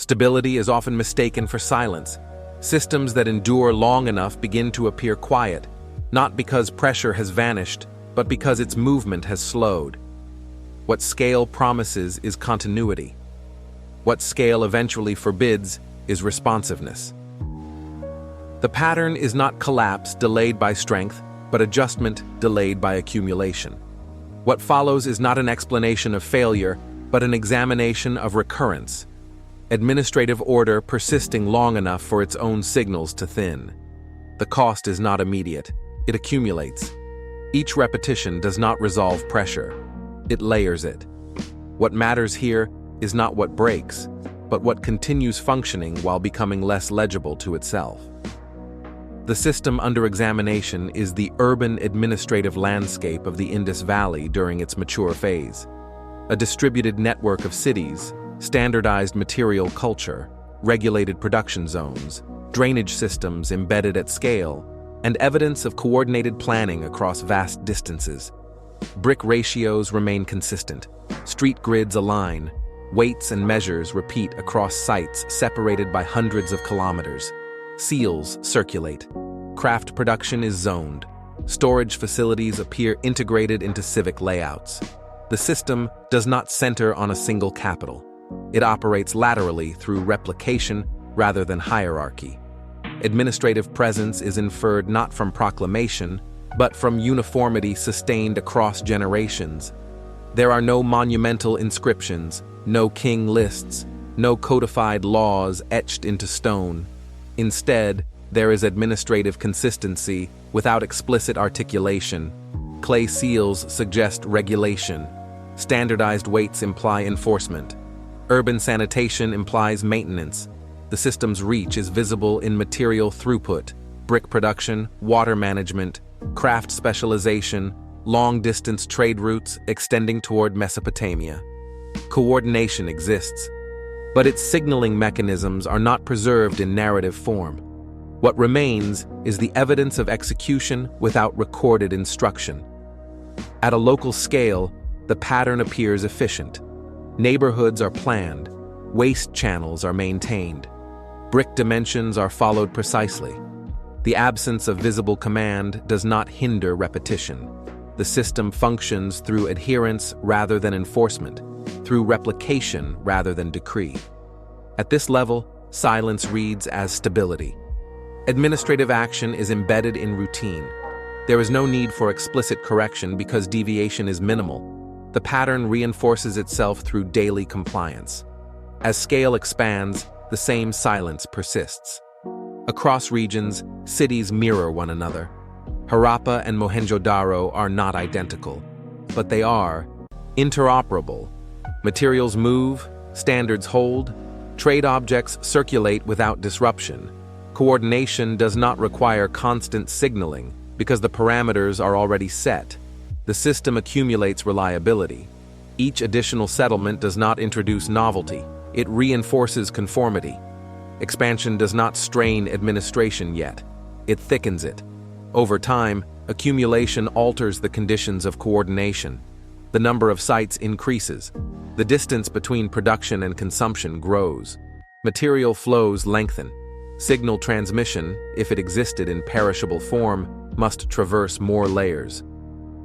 Stability is often mistaken for silence. Systems that endure long enough begin to appear quiet, not because pressure has vanished, but because its movement has slowed. What scale promises is continuity. What scale eventually forbids is responsiveness. The pattern is not collapse delayed by strength, but adjustment delayed by accumulation. What follows is not an explanation of failure, but an examination of recurrence. Administrative order persisting long enough for its own signals to thin. The cost is not immediate, it accumulates. Each repetition does not resolve pressure, it layers it. What matters here is not what breaks, but what continues functioning while becoming less legible to itself. The system under examination is the urban administrative landscape of the Indus Valley during its mature phase. A distributed network of cities, standardized material culture, regulated production zones, drainage systems embedded at scale, and evidence of coordinated planning across vast distances. Brick ratios remain consistent, street grids align, weights and measures repeat across sites separated by hundreds of kilometers. Seals circulate. Craft production is zoned. Storage facilities appear integrated into civic layouts. The system does not center on a single capital. It operates laterally through replication rather than hierarchy. Administrative presence is inferred not from proclamation, but from uniformity sustained across generations. There are no monumental inscriptions, no king lists, no codified laws etched into stone. Instead, there is administrative consistency without explicit articulation. Clay seals suggest regulation. Standardized weights imply enforcement. Urban sanitation implies maintenance. The system's reach is visible in material throughput, brick production, water management, craft specialization, long-distance trade routes extending toward Mesopotamia. Coordination exists, but its signaling mechanisms are not preserved in narrative form. What remains is the evidence of execution without recorded instruction. At a local scale, the pattern appears efficient. Neighborhoods are planned, waste channels are maintained, brick dimensions are followed precisely. The absence of visible command does not hinder repetition. The system functions through adherence rather than enforcement, through replication rather than decree. At this level, silence reads as stability. Administrative action is embedded in routine. There is no need for explicit correction because deviation is minimal. The pattern reinforces itself through daily compliance. As scale expands, the same silence persists. Across regions, cities mirror one another. Harappa and Mohenjo-Daro are not identical, but they are interoperable. Materials move, standards hold, trade objects circulate without disruption. Coordination does not require constant signaling because the parameters are already set. The system accumulates reliability. Each additional settlement does not introduce novelty, it reinforces conformity. Expansion does not strain administration yet, it thickens it. Over time, accumulation alters the conditions of coordination. The number of sites increases. The distance between production and consumption grows. Material flows lengthen. Signal transmission, if it existed in perishable form, must traverse more layers.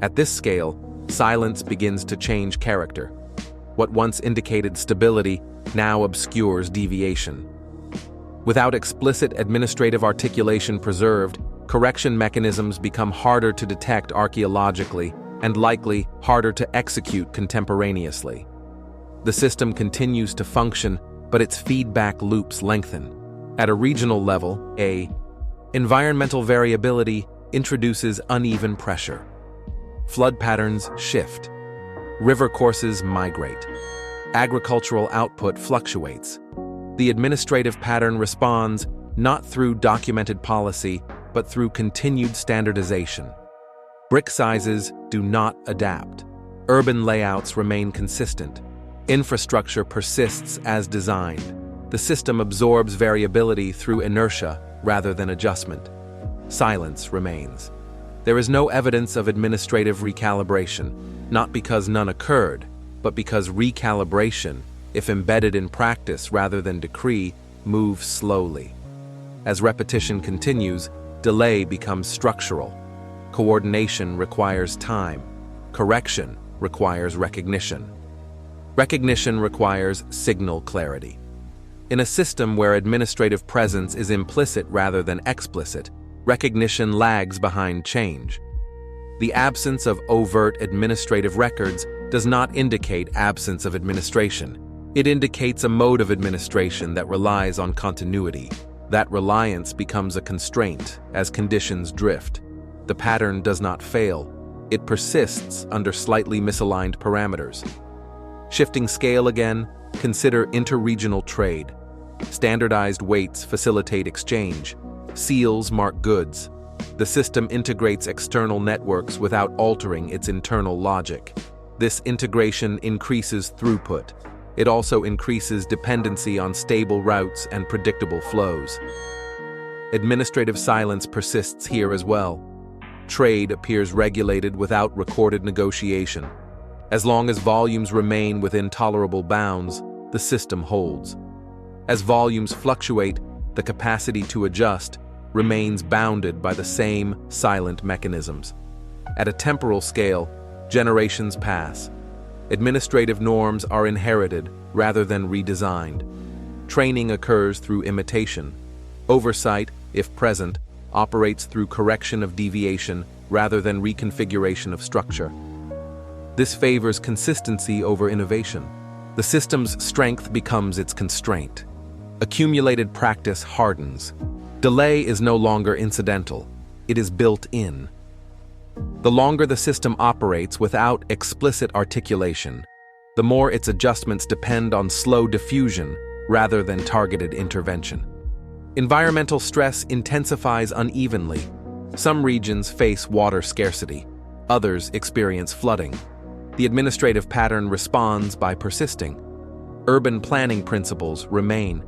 At this scale, silence begins to change character. What once indicated stability now obscures deviation. Without explicit administrative articulation preserved, correction mechanisms become harder to detect archaeologically and likely harder to execute contemporaneously. The system continues to function, but its feedback loops lengthen. At a regional level, environmental variability introduces uneven pressure. Flood patterns shift. River courses migrate. Agricultural output fluctuates. The administrative pattern responds not through documented policy, but through continued standardization. Brick sizes do not adapt. Urban layouts remain consistent. Infrastructure persists as designed. The system absorbs variability through inertia rather than adjustment. Silence remains. There is no evidence of administrative recalibration, not because none occurred, but because recalibration if embedded in practice rather than decree, move slowly. As repetition continues, delay becomes structural. Coordination requires time. Correction requires recognition. Recognition requires signal clarity. In a system where administrative presence is implicit rather than explicit, recognition lags behind change. The absence of overt administrative records does not indicate absence of administration. It indicates a mode of administration that relies on continuity. That reliance becomes a constraint as conditions drift. The pattern does not fail. It persists under slightly misaligned parameters. Shifting scale again, consider interregional trade. Standardized weights facilitate exchange. Seals mark goods. The system integrates external networks without altering its internal logic. This integration increases throughput. It also increases dependency on stable routes and predictable flows. Administrative silence persists here as well. Trade appears regulated without recorded negotiation. As long as volumes remain within tolerable bounds, the system holds. As volumes fluctuate, the capacity to adjust remains bounded by the same silent mechanisms. At a temporal scale, generations pass. Administrative norms are inherited rather than redesigned. Training occurs through imitation. Oversight, if present, operates through correction of deviation rather than reconfiguration of structure. This favors consistency over innovation. The system's strength becomes its constraint. Accumulated practice hardens. Delay is no longer incidental. It is built in. The longer the system operates without explicit articulation, the more its adjustments depend on slow diffusion rather than targeted intervention. Environmental stress intensifies unevenly. Some regions face water scarcity. Others experience flooding. The administrative pattern responds by persisting. Urban planning principles remain.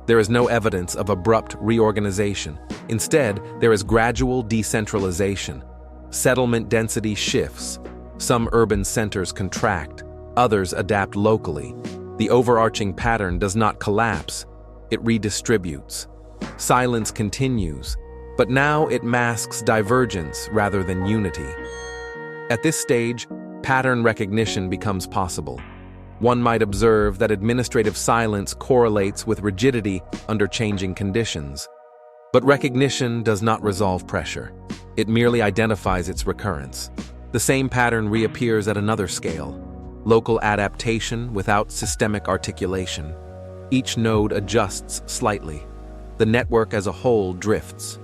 There is no evidence of abrupt reorganization. Instead, there is gradual decentralization. Settlement density shifts. Some urban centers contract. Others adapt locally. The overarching pattern does not collapse. It redistributes. Silence continues, but now it masks divergence rather than unity. At this stage, pattern recognition becomes possible. One might observe that administrative silence correlates with rigidity under changing conditions. But recognition does not resolve pressure. It merely identifies its recurrence. The same pattern reappears at another scale. Local adaptation without systemic articulation. Each node adjusts slightly. The network as a whole drifts.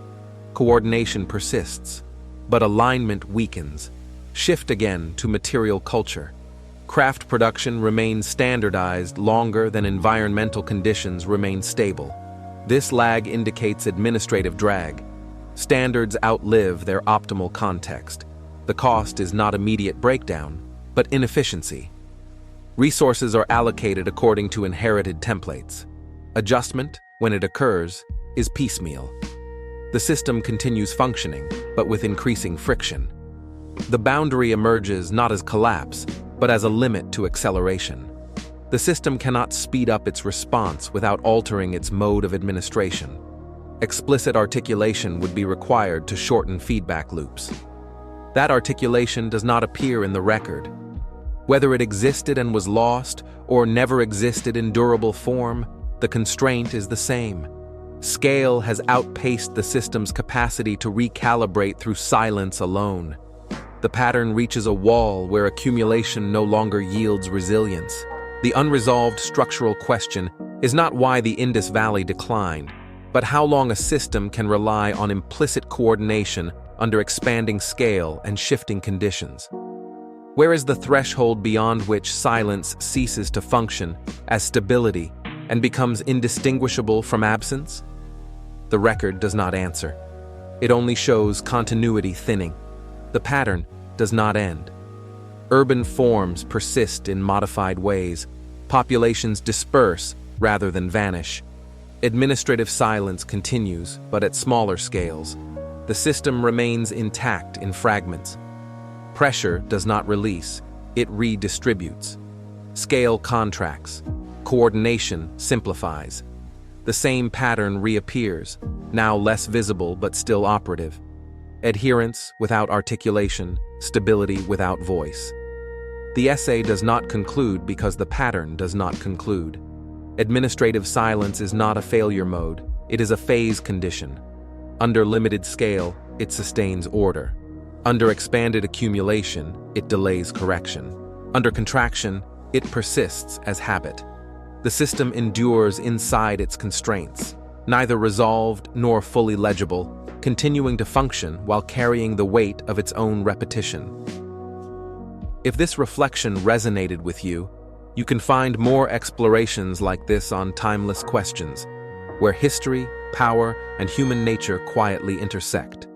Coordination persists, but alignment weakens. Shift again to material culture. Craft production remains standardized longer than environmental conditions remain stable. This lag indicates administrative drag. Standards outlive their optimal context. The cost is not immediate breakdown, but inefficiency. Resources are allocated according to inherited templates. Adjustment, when it occurs, is piecemeal. The system continues functioning, but with increasing friction. The boundary emerges not as collapse, but as a limit to acceleration. The system cannot speed up its response without altering its mode of administration. Explicit articulation would be required to shorten feedback loops. That articulation does not appear in the record. Whether it existed and was lost, or never existed in durable form, the constraint is the same. Scale has outpaced the system's capacity to recalibrate through silence alone. The pattern reaches a wall where accumulation no longer yields resilience. The unresolved structural question is not why the Indus Valley declined, but how long a system can rely on implicit coordination under expanding scale and shifting conditions. Where is the threshold beyond which silence ceases to function as stability and becomes indistinguishable from absence? The record does not answer. It only shows continuity thinning. The pattern does not end. Urban forms persist in modified ways. Populations disperse rather than vanish. Administrative silence continues, but at smaller scales. The system remains intact in fragments. Pressure does not release, it redistributes. Scale contracts. Coordination simplifies. The same pattern reappears, now less visible but still operative. Adherence without articulation, stability without voice. The essay does not conclude because the pattern does not conclude. Administrative silence is not a failure mode, it is a phase condition. Under limited scale, it sustains order. Under expanded accumulation, it delays correction. Under contraction, it persists as habit. The system endures inside its constraints, neither resolved nor fully legible, continuing to function while carrying the weight of its own repetition. If this reflection resonated with you, you can find more explorations like this on Timeless Questions, where history, power, and human nature quietly intersect.